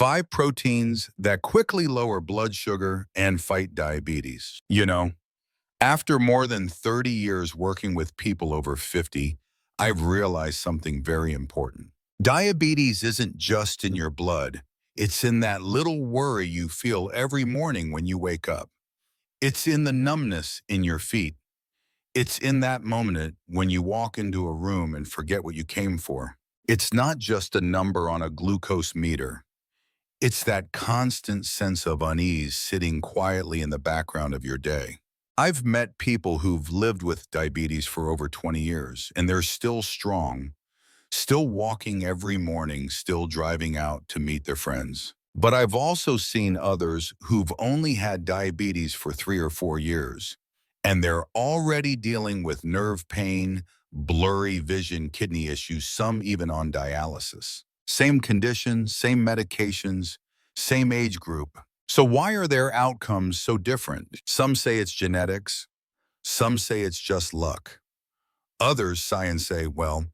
5 proteins that quickly lower blood sugar and fight diabetes. After more than 30 years working with people over 50, I've realized something very important. Diabetes isn't just in your blood. It's in that little worry you feel every morning when you wake up. It's in the numbness in your feet. It's in that moment when you walk into a room and forget what you came for. It's not just a number on a glucose meter. It's that constant sense of unease sitting quietly in the background of your day. I've met people who've lived with diabetes for over 20 years, and they're still strong, still walking every morning, still driving out to meet their friends. But I've also seen others who've only had diabetes for 3 or 4 years, and they're already dealing with nerve pain, blurry vision, kidney issues, some even on dialysis. Same condition, same medications, same age group. So why are their outcomes so different? Some say it's genetics. Some say it's just luck. Others, science say, well,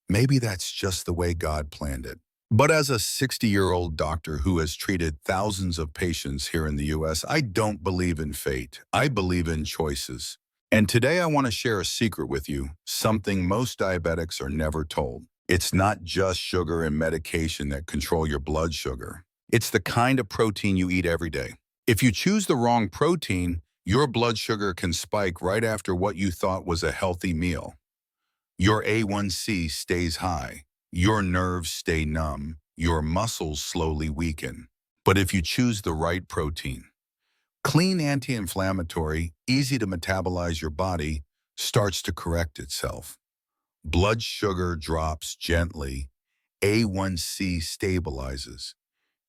maybe that's just the way God planned it. But as a 60-year-old doctor who has treated thousands of patients here in the US, I don't believe in fate. I believe in choices. And today I want to share a secret with you, something most diabetics are never told. It's not just sugar and medication that control your blood sugar. It's the kind of protein you eat every day. If you choose the wrong protein, your blood sugar can spike right after what you thought was a healthy meal. Your A1C stays high. Your nerves stay numb. Your muscles slowly weaken. But if you choose the right protein, clean, anti-inflammatory, easy to metabolize, your body starts to correct itself. Blood sugar drops gently. A1C stabilizes.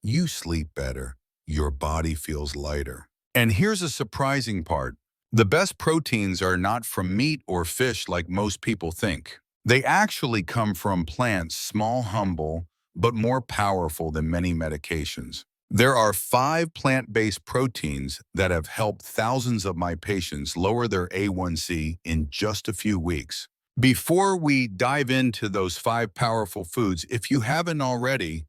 You sleep better. Your body feels lighter. And here's a surprising part. The best proteins are not from meat or fish like most people think. They actually come from plants, small, humble, but more powerful than many medications. There are 5 plant-based proteins that have helped thousands of my patients lower their A1C in just a few weeks. Before we dive into those 5 powerful foods, if you haven't already,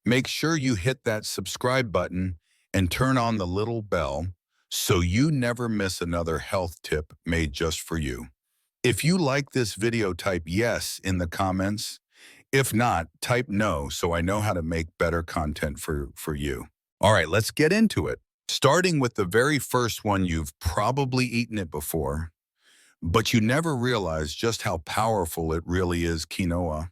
make sure you hit that subscribe button and turn on the little bell so you never miss another health tip made just for you. If you like this video, type yes in the comments. If not, type no so I know how to make better content for you. All right, let's get into it. Starting with the very first one, you've probably eaten it before, but you never realized just how powerful it really is: quinoa.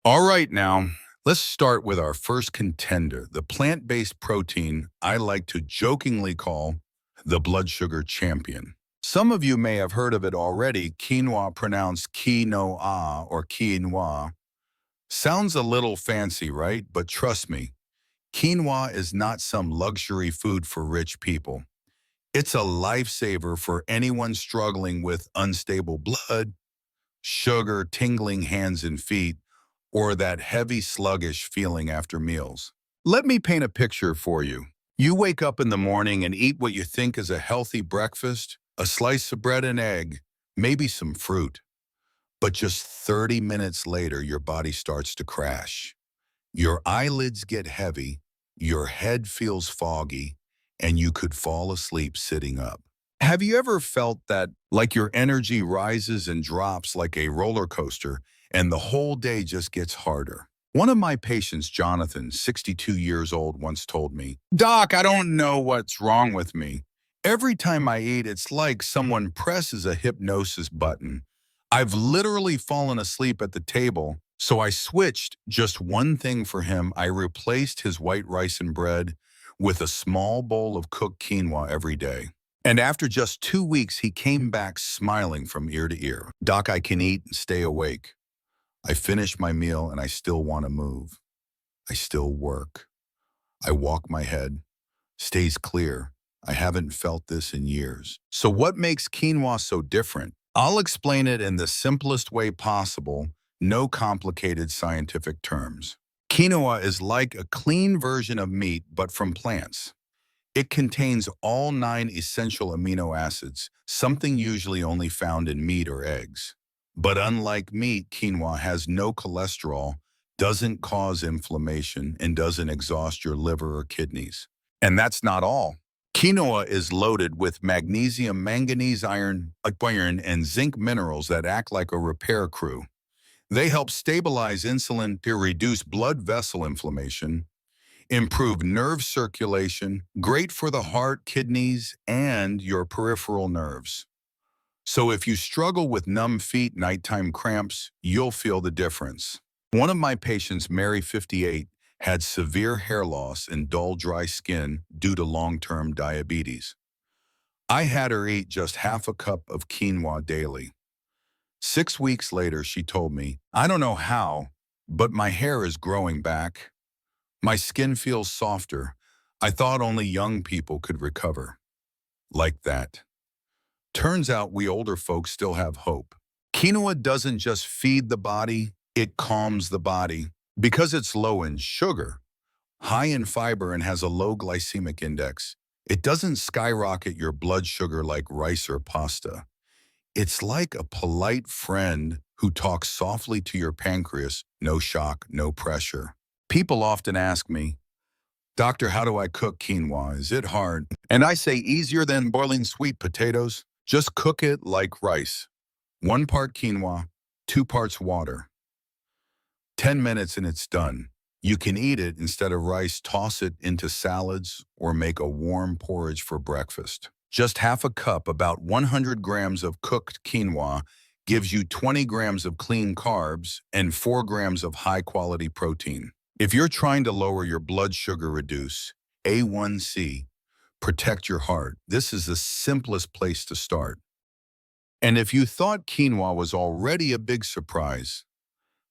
All right, now, let's start with our first contender, the plant-based protein I like to jokingly call the blood sugar champion. Some of you may have heard of it already. Quinoa, pronounced quinoa or quinoa. Sounds a little fancy, right? But trust me, quinoa is not some luxury food for rich people. It's a lifesaver for anyone struggling with unstable blood, sugar, tingling hands and feet, or that heavy, sluggish feeling after meals. Let me paint a picture for you. You wake up in the morning and eat what you think is a healthy breakfast, a slice of bread and egg, maybe some fruit. But just 30 minutes later, your body starts to crash. Your eyelids get heavy, your head feels foggy, and you could fall asleep sitting up. Have you ever felt that, like your energy rises and drops like a roller coaster, and the whole day just gets harder? One of my patients, Jonathan, 62 years old, once told me, "Doc, I don't know what's wrong with me. Every time I eat, it's like someone presses a hypnosis button. I've literally fallen asleep at the table." So I switched just one thing for him. I replaced his white rice and bread with a small bowl of cooked quinoa every day. And after just 2 weeks, he came back smiling from ear to ear. "Doc, I can eat and stay awake. I finish my meal and I still want to move. I still work. I walk, my head stays clear. I haven't felt this in years." So what makes quinoa so different? I'll explain it in the simplest way possible, no complicated scientific terms. Quinoa is like a clean version of meat, but from plants. It contains all 9 essential amino acids, something usually only found in meat or eggs. But unlike meat, quinoa has no cholesterol, doesn't cause inflammation, and doesn't exhaust your liver or kidneys. And that's not all. Quinoa is loaded with magnesium, manganese, iron, and zinc minerals that act like a repair crew. They help stabilize insulin to reduce blood vessel inflammation, improve nerve circulation, great for the heart, kidneys, and your peripheral nerves. So if you struggle with numb feet, nighttime cramps, you'll feel the difference. One of my patients, Mary, 58, had severe hair loss and dull, dry skin due to long-term diabetes. I had her eat just half a cup of quinoa daily. 6 weeks later, she told me, "I don't know how, but my hair is growing back. My skin feels softer. I thought only young people could recover." Like that. Turns out we older folks still have hope. Quinoa doesn't just feed the body, it calms the body. Because it's low in sugar, high in fiber, and has a low glycemic index, it doesn't skyrocket your blood sugar like rice or pasta. It's like a polite friend who talks softly to your pancreas, no shock, no pressure. People often ask me, "Doctor, how do I cook quinoa? Is it hard?" And I say, easier than boiling sweet potatoes. Just cook it like rice. 1 part quinoa, 2 parts water. 10 minutes and it's done. You can eat it instead of rice, toss it into salads, or make a warm porridge for breakfast. Just half a cup, about 100 grams of cooked quinoa, gives you 20 grams of clean carbs and 4 grams of high-quality protein. If you're trying to lower your blood sugar, reduce A1C, protect your heart, this is the simplest place to start. And if you thought quinoa was already a big surprise,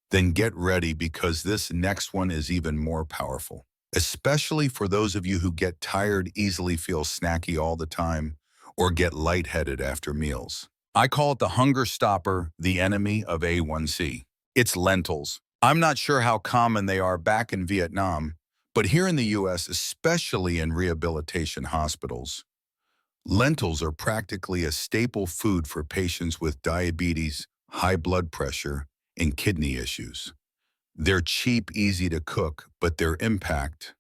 then get ready, because this next one is even more powerful, especially for those of you who get tired, easily feel snacky all the time, or get lightheaded after meals. I call it the hunger stopper, the enemy of A1C. It's lentils. I'm not sure how common they are back in Vietnam, but here in the US, especially in rehabilitation hospitals, lentils are practically a staple food for patients with diabetes, high blood pressure, and kidney issues. They're cheap, easy to cook, but their impact,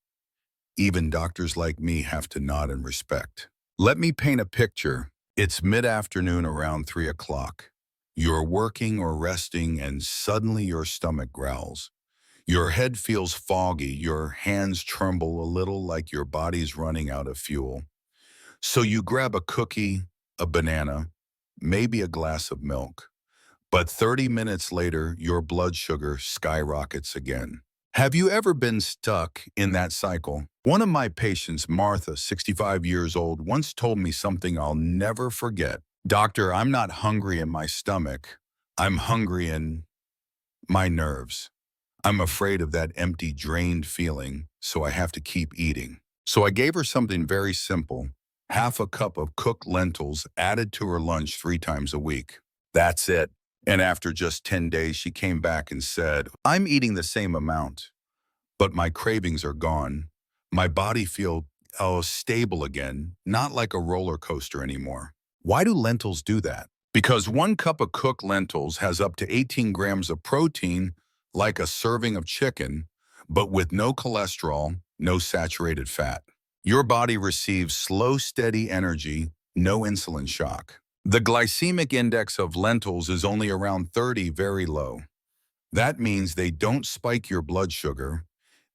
even doctors like me have to nod in respect. Let me paint a picture. It's mid-afternoon around 3 o'clock. You're working or resting and suddenly your stomach growls. Your head feels foggy, your hands tremble a little like your body's running out of fuel. So you grab a cookie, a banana, maybe a glass of milk. But 30 minutes later, your blood sugar skyrockets again. Have you ever been stuck in that cycle? One of my patients, Martha, 65 years old, once told me something I'll never forget. "Doctor, I'm not hungry in my stomach. I'm hungry in my nerves. I'm afraid of that empty, drained feeling, so I have to keep eating." So I gave her something very simple: half a cup of cooked lentils added to her lunch 3 times a week. That's it. And after just 10 days, she came back and said, "I'm eating the same amount, but my cravings are gone. My body feels stable again, not like a roller coaster anymore." Why do lentils do that? Because 1 cup of cooked lentils has up to 18 grams of protein, like a serving of chicken, but with no cholesterol, no saturated fat. Your body receives slow, steady energy, no insulin shock. The glycemic index of lentils is only around 30, very low. That means they don't spike your blood sugar.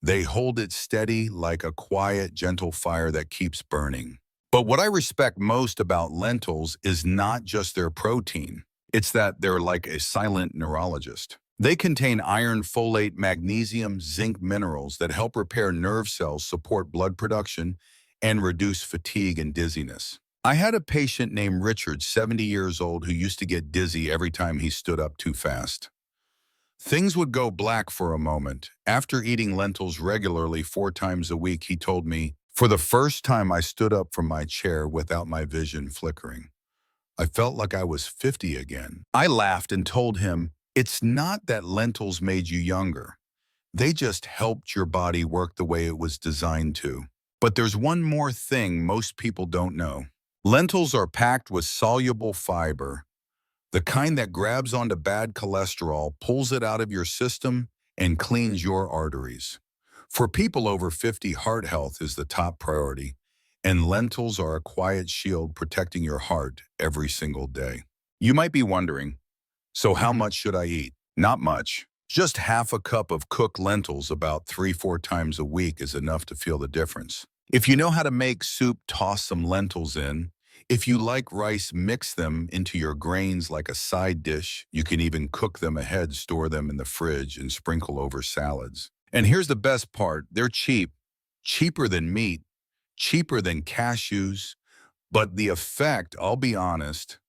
They hold it steady like a quiet, gentle fire that keeps burning. But what I respect most about lentils is not just their protein. It's that they're like a silent neurologist. They contain iron, folate, magnesium, zinc minerals that help repair nerve cells, support blood production, and reduce fatigue and dizziness. I had a patient named Richard, 70 years old, who used to get dizzy every time he stood up too fast. Things would go black for a moment. After eating lentils regularly 4 times a week, he told me, "For the first time, I stood up from my chair without my vision flickering. I felt like I was 50 again." I laughed and told him, "It's not that lentils made you younger. They just helped your body work the way it was designed to." But there's one more thing most people don't know. Lentils are packed with soluble fiber, the kind that grabs onto bad cholesterol, pulls it out of your system, and cleans your arteries. For people over 50, heart health is the top priority, and lentils are a quiet shield protecting your heart every single day. You might be wondering, so how much should I eat? Not much. Just half a cup of cooked lentils about 3-4 times a week is enough to feel the difference. If you know how to make soup, toss some lentils in. If you like rice, mix them into your grains like a side dish. You can even cook them ahead, store them in the fridge, and sprinkle over salads. And here's the best part. They're cheap. Cheaper than meat, cheaper than cashews, but the effect, I'll be honest,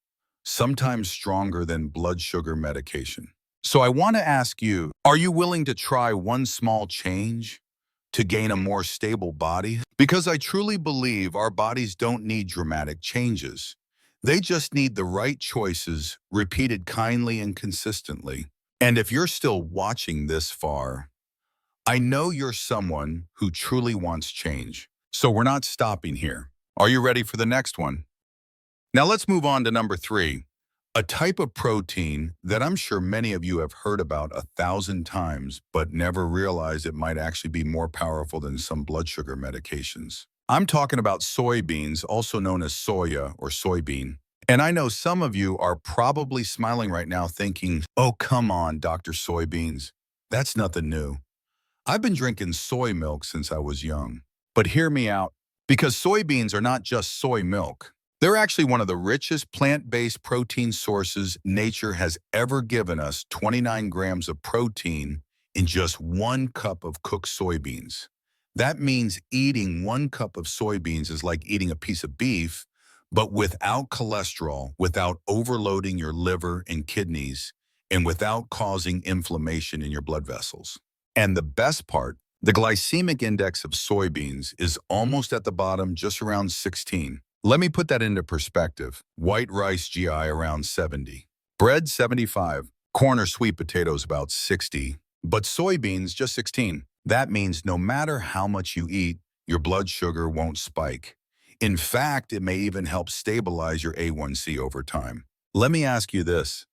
sometimes stronger than blood sugar medication. So I want to ask you, are you willing to try one small change to gain a more stable body? Because I truly believe our bodies don't need dramatic changes. They just need the right choices repeated kindly and consistently. And if you're still watching this far, I know you're someone who truly wants change. So we're not stopping here. Are you ready for the next one? Now let's move on to number 3. A type of protein that I'm sure many of you have heard about 1,000 times, but never realized it might actually be more powerful than some blood sugar medications. I'm talking about soybeans, also known as soya or soybean. And I know some of you are probably smiling right now thinking, oh, come on, Dr. Soybeans. That's nothing new. I've been drinking soy milk since I was young. But hear me out, because soybeans are not just soy milk. They're actually one of the richest plant-based protein sources nature has ever given us. 29 grams of protein in just 1 cup of cooked soybeans. That means eating 1 cup of soybeans is like eating a piece of beef, but without cholesterol, without overloading your liver and kidneys, and without causing inflammation in your blood vessels. And the best part, the glycemic index of soybeans is almost at the bottom, just around 16. Let me put that into perspective. White rice GI around 70. Bread 75. Corn or sweet potatoes about 60. But soybeans just 16. That means no matter how much you eat, your blood sugar won't spike. In fact, it may even help stabilize your A1C over time. Let me ask you this.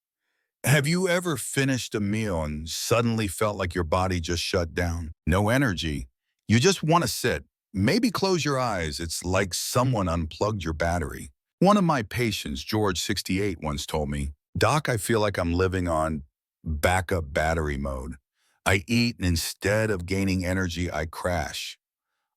Have you ever finished a meal and suddenly felt like your body just shut down? No energy. You just want to sit. Maybe close your eyes. It's like someone unplugged your battery. One of my patients, George, 68, once told me, Doc, I feel like I'm living on backup battery mode. I eat and instead of gaining energy, I crash.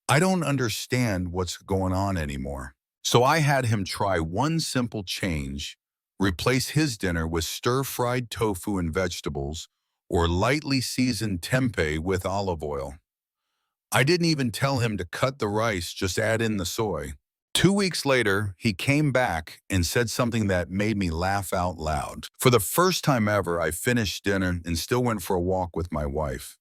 I don't understand what's going on anymore. So I had him try one simple change, replace his dinner with stir-fried tofu and vegetables or lightly seasoned tempeh with olive oil. I didn't even tell him to cut the rice, just add in the soy. 2 weeks later, he came back and said something that made me laugh out loud. For the first time ever, I finished dinner and still went for a walk with my wife.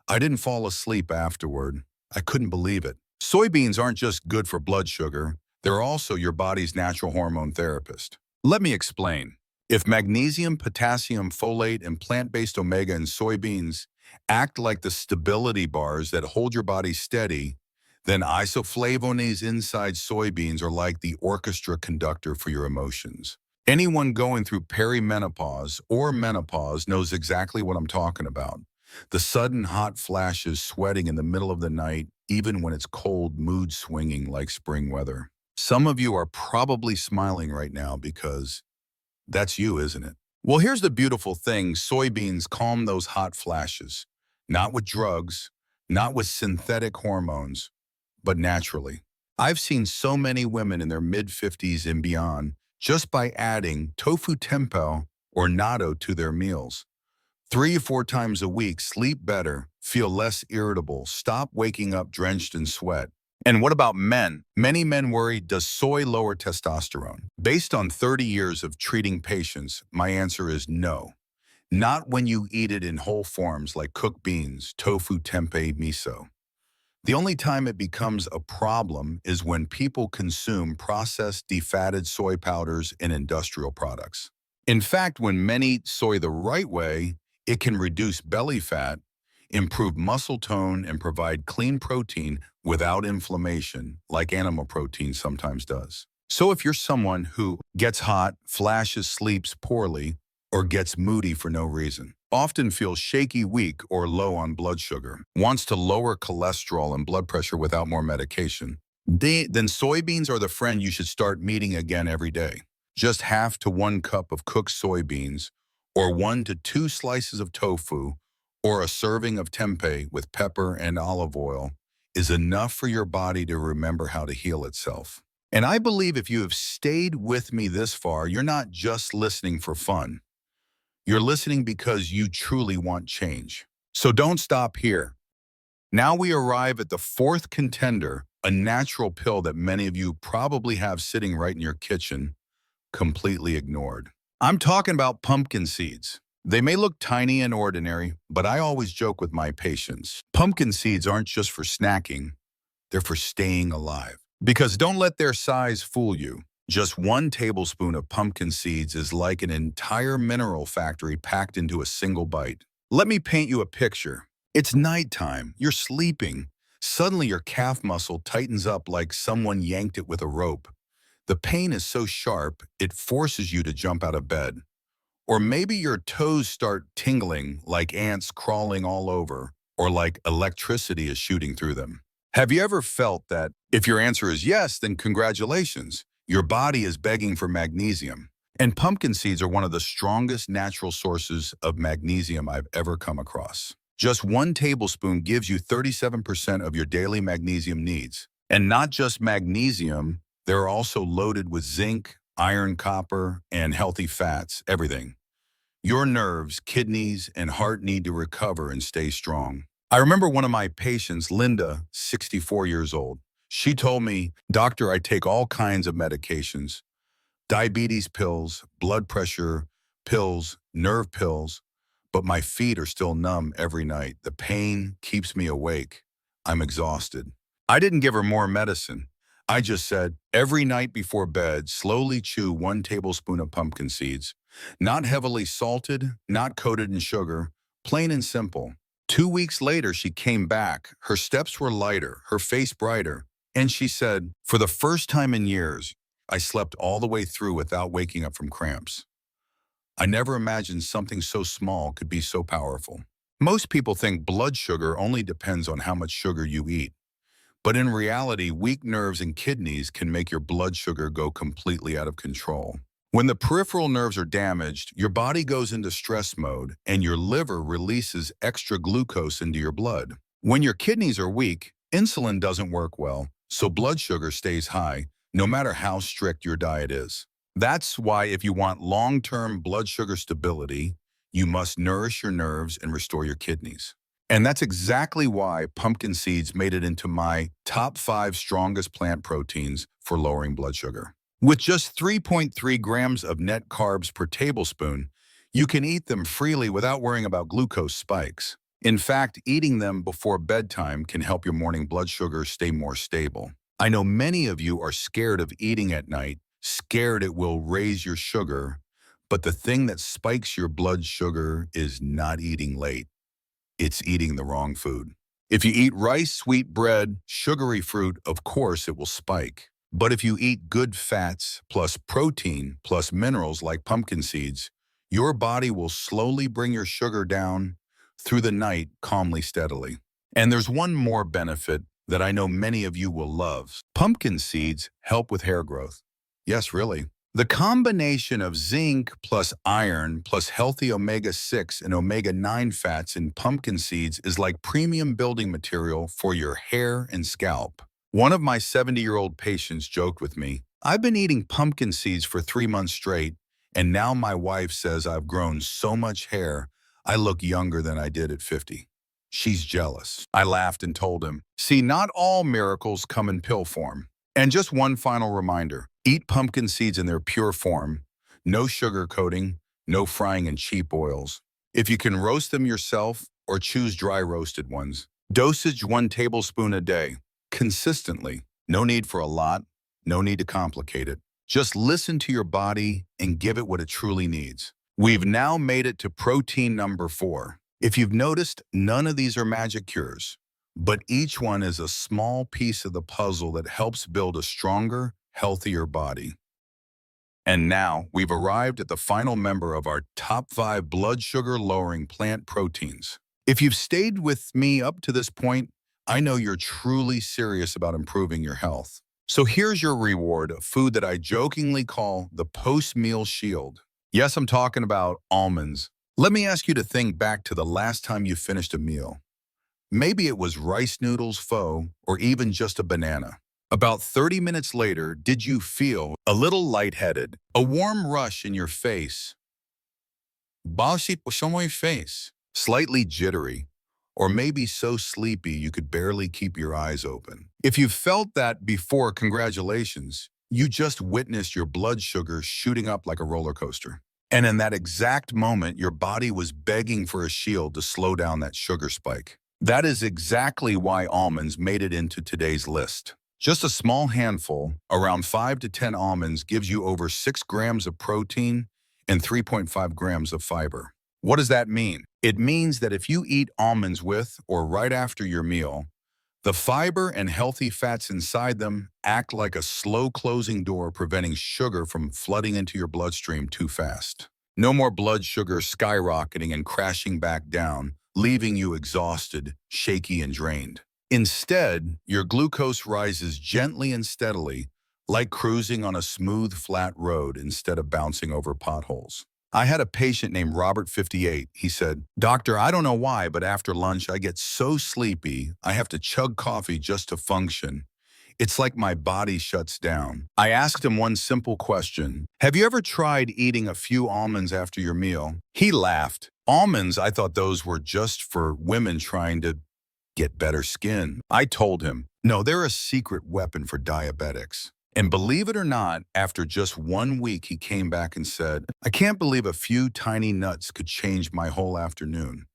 I didn't fall asleep afterward. I couldn't believe it. Soybeans aren't just good for blood sugar, they're also your body's natural hormone therapist. Let me explain. If magnesium, potassium, folate, and plant-based omega in soybeans act like the stability bars that hold your body steady, then isoflavones inside soybeans are like the orchestra conductor for your emotions. Anyone going through perimenopause or menopause knows exactly what I'm talking about. The sudden hot flashes, sweating in the middle of the night, even when it's cold, mood swinging like spring weather. Some of you are probably smiling right now because that's you, isn't it? Well, here's the beautiful thing. Soybeans calm those hot flashes. Not with drugs, not with synthetic hormones, but naturally. I've seen so many women in their mid-50s and beyond just by adding tofu tempeh or natto to their meals. 3 or 4 times a week, sleep better, feel less irritable, stop waking up drenched in sweat. And what about men? Many men worry, does soy lower testosterone? Based on 30 years of treating patients, my answer is no. Not when you eat it in whole forms like cooked beans, tofu, tempeh, miso. The only time it becomes a problem is when people consume processed, defatted soy powders and industrial products. In fact, when men eat soy the right way, it can reduce belly fat, improve muscle tone, and provide clean protein without inflammation, like animal protein sometimes does. So if you're someone who gets hot, flashes, sleeps poorly, or gets moody for no reason, often feels shaky, weak, or low on blood sugar, wants to lower cholesterol and blood pressure without more medication, then soybeans are the friend you should start meeting again every day. Just half to 1 cup of cooked soybeans, or 1 to 2 slices of tofu, or a serving of tempeh with pepper and olive oil is enough for your body to remember how to heal itself. And I believe if you have stayed with me this far, you're not just listening for fun. You're listening because you truly want change. So don't stop here. Now we arrive at the fourth contender, a natural pill that many of you probably have sitting right in your kitchen, completely ignored. I'm talking about pumpkin seeds. They may look tiny and ordinary, but I always joke with my patients. Pumpkin seeds aren't just for snacking, they're for staying alive. Because don't let their size fool you. Just 1 tablespoon of pumpkin seeds is like an entire mineral factory packed into a single bite. Let me paint you a picture. It's nighttime, you're sleeping. Suddenly your calf muscle tightens up like someone yanked it with a rope. The pain is so sharp, it forces you to jump out of bed. Or maybe your toes start tingling like ants crawling all over, or like electricity is shooting through them. Have you ever felt that? If your answer is yes, then congratulations. Your body is begging for magnesium. And pumpkin seeds are one of the strongest natural sources of magnesium I've ever come across. Just 1 tablespoon gives you 37% of your daily magnesium needs. And not just magnesium, they're also loaded with zinc, iron, copper, and healthy fats, everything. Your nerves, kidneys, and heart need to recover and stay strong. I remember one of my patients, Linda, 64 years old. She told me, "Doctor, I take all kinds of medications, diabetes pills, blood pressure pills, nerve pills, but my feet are still numb every night. The pain keeps me awake. I'm exhausted." I didn't give her more medicine. I just said, every night before bed, slowly chew 1 tablespoon of pumpkin seeds. Not heavily salted, not coated in sugar, plain and simple. 2 weeks later, she came back. Her steps were lighter, her face brighter. And she said, "For the first time in years, I slept all the way through without waking up from cramps. I never imagined something so small could be so powerful." Most people think blood sugar only depends on how much sugar you eat. But in reality, weak nerves and kidneys can make your blood sugar go completely out of control. When the peripheral nerves are damaged, your body goes into stress mode and your liver releases extra glucose into your blood. When your kidneys are weak, insulin doesn't work well, so blood sugar stays high, no matter how strict your diet is. That's why if you want long-term blood sugar stability, you must nourish your nerves and restore your kidneys. And that's exactly why pumpkin seeds made it into my top 5 strongest plant proteins for lowering blood sugar. With just 3.3 grams of net carbs per tablespoon, you can eat them freely without worrying about glucose spikes. In fact, eating them before bedtime can help your morning blood sugar stay more stable. I know many of you are scared of eating at night, scared it will raise your sugar, but the thing that spikes your blood sugar is not eating late. It's eating the wrong food. If you eat rice, sweet bread, sugary fruit, of course it will spike. But if you eat good fats, plus protein, plus minerals like pumpkin seeds, your body will slowly bring your sugar down through the night calmly, steadily. And there's one more benefit that I know many of you will love. Pumpkin seeds help with hair growth. Yes, really. The combination of zinc plus iron plus healthy omega-6 and omega-9 fats in pumpkin seeds is like premium building material for your hair and scalp. One of my 70-year-old patients joked with me, "I've been eating pumpkin seeds for 3 months straight, and now my wife says I've grown so much hair, I look younger than I did at 50. She's jealous." I laughed and told him, "See, not all miracles come in pill form." And just one final reminder, eat pumpkin seeds in their pure form. No sugar coating, no frying in cheap oils. If you can roast them yourself or choose dry roasted ones. Dosage 1 tablespoon a day. Consistently. No need for a lot, no need to complicate it. Just listen to your body and give it what it truly needs. We've now made it to protein number 4. If you've noticed, none of these are magic cures, but each one is a small piece of the puzzle that helps build a stronger, healthier body. And now we've arrived at the final member of our top 5 blood sugar lowering plant proteins. If you've stayed with me up to this point, I know you're truly serious about improving your health. So here's your reward, a food that I jokingly call the post-meal shield. Yes, I'm talking about almonds. Let me ask you to think back to the last time you finished a meal. Maybe it was rice noodles, pho, or even just a banana. About 30 minutes later, did you feel a little lightheaded, a warm rush in your face, basit po sa my face, slightly jittery, or maybe so sleepy you could barely keep your eyes open? If you felt that before, congratulations. You just witnessed your blood sugar shooting up like a roller coaster. And in that exact moment, your body was begging for a shield to slow down that sugar spike. That is exactly why almonds made it into today's list. Just a small handful, around 5 to 10 almonds, gives you over 6 grams of protein and 3.5 grams of fiber. What does that mean? It means that if you eat almonds with or right after your meal, the fiber and healthy fats inside them act like a slow closing door, preventing sugar from flooding into your bloodstream too fast. No more blood sugar skyrocketing and crashing back down, leaving you exhausted, shaky, and drained. Instead, your glucose rises gently and steadily, like cruising on a smooth, flat road instead of bouncing over potholes. I had a patient named Robert, 58. He said, "Doctor, I don't know why, but after lunch I get so sleepy, I have to chug coffee just to function. It's like my body shuts down." I asked him one simple question. "Have you ever tried eating a few almonds after your meal?" He laughed. "Almonds, I thought those were just for women trying to get better skin." I told him, "No, they're a secret weapon for diabetics." And believe it or not, after just 1 week, he came back and said, "I can't believe a few tiny nuts could change my whole afternoon.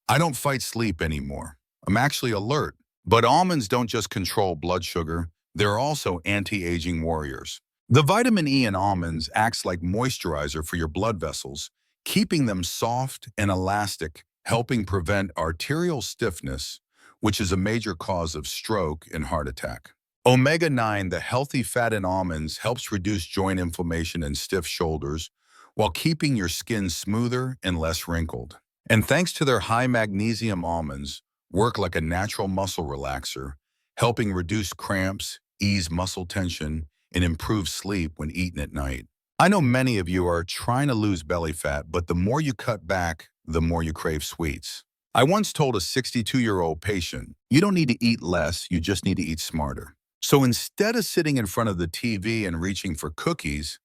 I don't fight sleep anymore. I'm actually alert." But almonds don't just control blood sugar, they're also anti-aging warriors. The vitamin E in almonds acts like moisturizer for your blood vessels, keeping them soft and elastic, helping prevent arterial stiffness, which is a major cause of stroke and heart attack. Omega-9, the healthy fat in almonds, helps reduce joint inflammation and stiff shoulders while keeping your skin smoother and less wrinkled. And thanks to their high magnesium, almonds work like a natural muscle relaxer, helping reduce cramps, ease muscle tension, and improve sleep when eaten at night. I know many of you are trying to lose belly fat, but the more you cut back, the more you crave sweets. I once told a 62-year-old patient, "You don't need to eat less, you just need to eat smarter." So instead of sitting in front of the TV and reaching for cookies,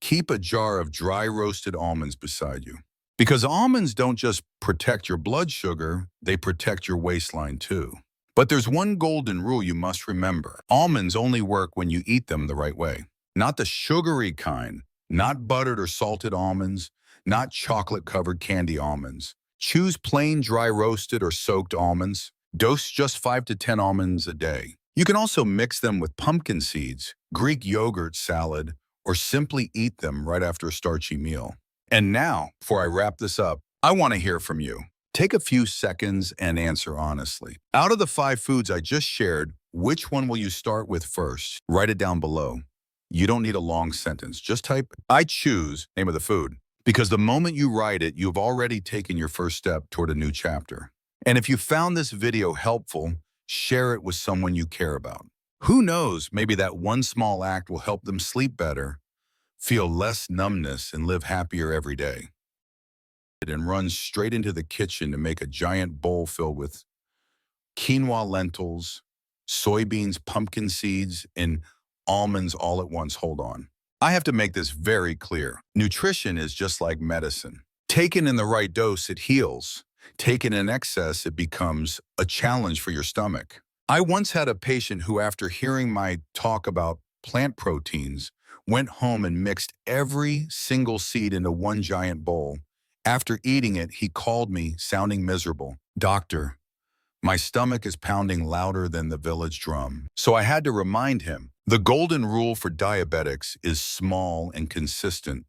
keep a jar of dry roasted almonds beside you. Because almonds don't just protect your blood sugar, they protect your waistline too. But there's one golden rule you must remember. Almonds only work when you eat them the right way. Not the sugary kind, not buttered or salted almonds, not chocolate-covered candy almonds. Choose plain dry roasted or soaked almonds. Dose just 5 to 10 almonds a day. You can also mix them with pumpkin seeds, Greek yogurt salad, or simply eat them right after a starchy meal. And now, before I wrap this up, I want to hear from you. Take a few seconds and answer honestly. Out of the 5 foods I just shared, which one will you start with first? Write it down below. You don't need a long sentence. Just type, "I choose," name of the food. Because the moment you write it, you've already taken your first step toward a new chapter. And if you found this video helpful, share it with someone you care about. Who knows, maybe that one small act will help them sleep better, feel less numbness, and live happier every day. And run straight into the kitchen to make a giant bowl filled with quinoa lentils, soybeans, pumpkin seeds, and almonds all at once. Hold on. I have to make this very clear. Nutrition is just like medicine. Taken in the right dose, it heals. Taken in excess, it becomes a challenge for your stomach. I once had a patient who, after hearing my talk about plant proteins, went home and mixed every single seed into one giant bowl. After eating it, he called me, sounding miserable. "Doctor, my stomach is pounding louder than the village drum." So I had to remind him, the golden rule for diabetics is small and consistent.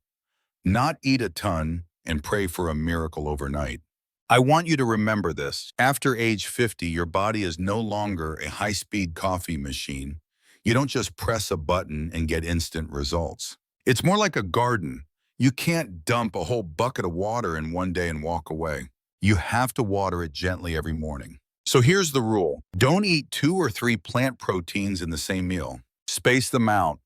Not eat a ton and pray for a miracle overnight. I want you to remember this. After age 50, your body is no longer a high-speed coffee machine. You don't just press a button and get instant results. It's more like a garden. You can't dump a whole bucket of water in one day and walk away. You have to water it gently every morning. So here's the rule. Don't eat 2 or 3 plant proteins in the same meal. Space them out.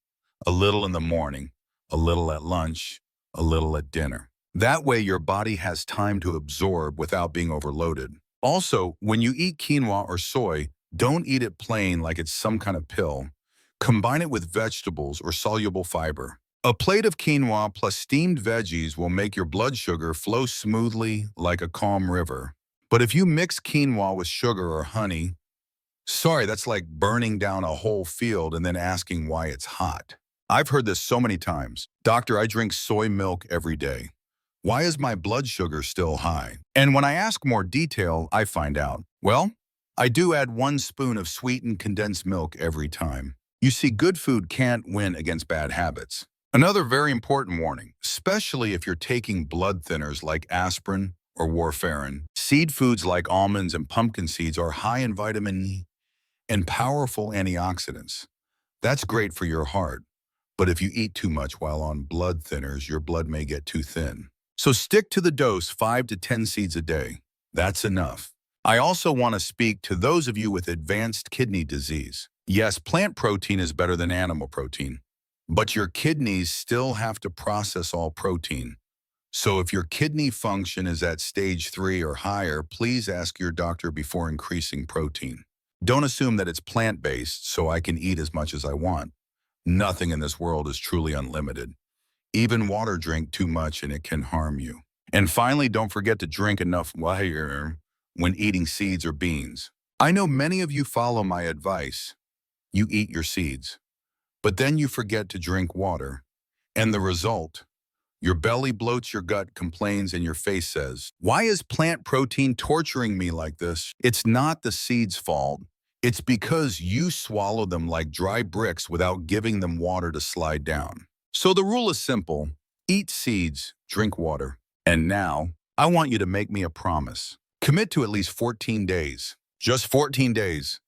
A little in the morning, a little at lunch, a little at dinner. That way your body has time to absorb without being overloaded. Also, when you eat quinoa or soy, don't eat it plain like it's some kind of pill. Combine it with vegetables or soluble fiber. A plate of quinoa plus steamed veggies will make your blood sugar flow smoothly like a calm river. But if you mix quinoa with sugar or honey, sorry, that's like burning down a whole field and then asking why it's hot. I've heard this so many times. Doctor, I drink soy milk every day. Why is my blood sugar still high? And when I ask more detail, I find out, well, I do add 1 spoon of sweetened condensed milk every time. You see, good food can't win against bad habits. Another very important warning, especially if you're taking blood thinners like aspirin or warfarin, seed foods like almonds and pumpkin seeds are high in vitamin E and powerful antioxidants. That's great for your heart, but if you eat too much while on blood thinners, your blood may get too thin. So stick to the dose, 5 to 10 seeds a day. That's enough. I also want to speak to those of you with advanced kidney disease. Yes, plant protein is better than animal protein, but your kidneys still have to process all protein. So if your kidney function is at stage 3 or higher, please ask your doctor before increasing protein. Don't assume that it's plant-based so I can eat as much as I want. Nothing in this world is truly unlimited. Even water, drink too much and it can harm you. And finally, don't forget to drink enough water when eating seeds or beans. I know many of you follow my advice. You eat your seeds, but then you forget to drink water. And the result? Your belly bloats, your gut complains, and your face says, why is plant protein torturing me like this? It's not the seeds' fault. It's because you swallow them like dry bricks without giving them water to slide down. So the rule is simple. Eat seeds, drink water. And now, I want you to make me a promise. Commit to at least 14 days. Just 14 days.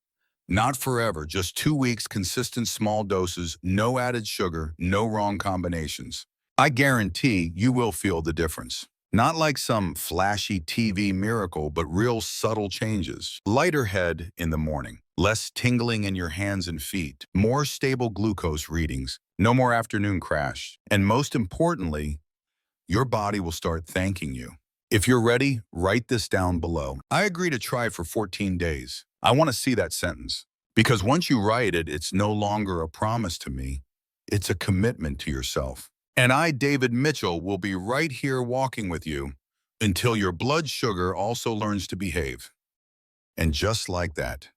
Not forever, just 2 weeks, consistent small doses, no added sugar, no wrong combinations. I guarantee you will feel the difference. Not like some flashy TV miracle, but real subtle changes. Lighter head in the morning, less tingling in your hands and feet, more stable glucose readings, no more afternoon crash, and most importantly, your body will start thanking you. If you're ready, write this down below. I agree to try for 14 days. I want to see that sentence. Because once you write it, it's no longer a promise to me. It's a commitment to yourself. And I, David Mitchell, will be right here walking with you until your blood sugar also learns to behave. And just like that,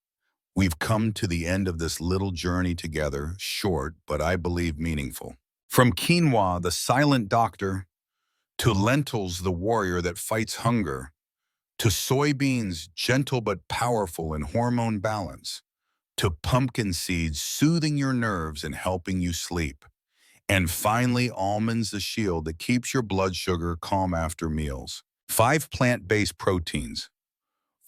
we've come to the end of this little journey together, short, but I believe meaningful. From quinoa, the silent doctor, to lentils, the warrior that fights hunger, to soybeans, gentle but powerful in hormone balance, to pumpkin seeds, soothing your nerves and helping you sleep. And finally, almonds, the shield that keeps your blood sugar calm after meals. 5 plant-based proteins.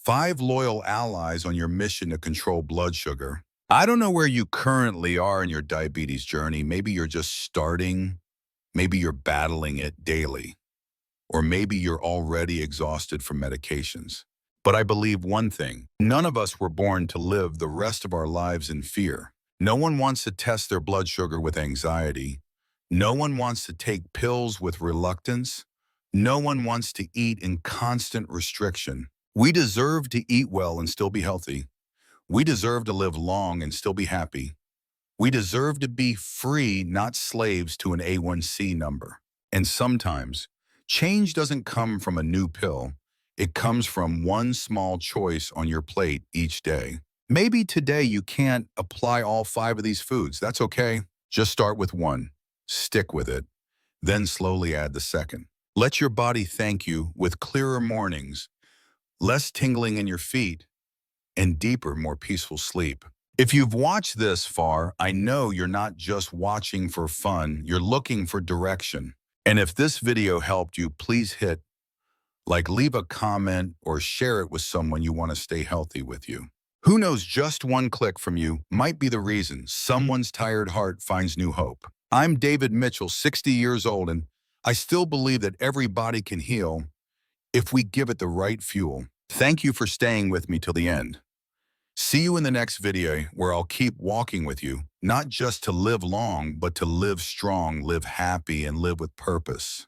5 loyal allies on your mission to control blood sugar. I don't know where you currently are in your diabetes journey. Maybe you're just starting. Maybe you're battling it daily. Or maybe you're already exhausted from medications. But I believe one thing. None of us were born to live the rest of our lives in fear. No one wants to test their blood sugar with anxiety. No one wants to take pills with reluctance. No one wants to eat in constant restriction. We deserve to eat well and still be healthy. We deserve to live long and still be happy. We deserve to be free, not slaves to an A1C number. And sometimes, change doesn't come from a new pill. It comes from one small choice on your plate each day. Maybe today you can't apply all 5 of these foods. That's okay. Just start with 1. Stick with it. Then slowly add the second. Let your body thank you with clearer mornings, less tingling in your feet, and deeper, more peaceful sleep. If you've watched this far, I know you're not just watching for fun, you're looking for direction. And if this video helped you, please hit like, leave a comment, or share it with someone you want to stay healthy with you. Who knows, just one click from you might be the reason someone's tired heart finds new hope. I'm David Mitchell, 60 years old, and I still believe that every body can heal if we give it the right fuel. Thank you for staying with me till the end. See you in the next video where I'll keep walking with you, not just to live long, but to live strong, live happy, and live with purpose.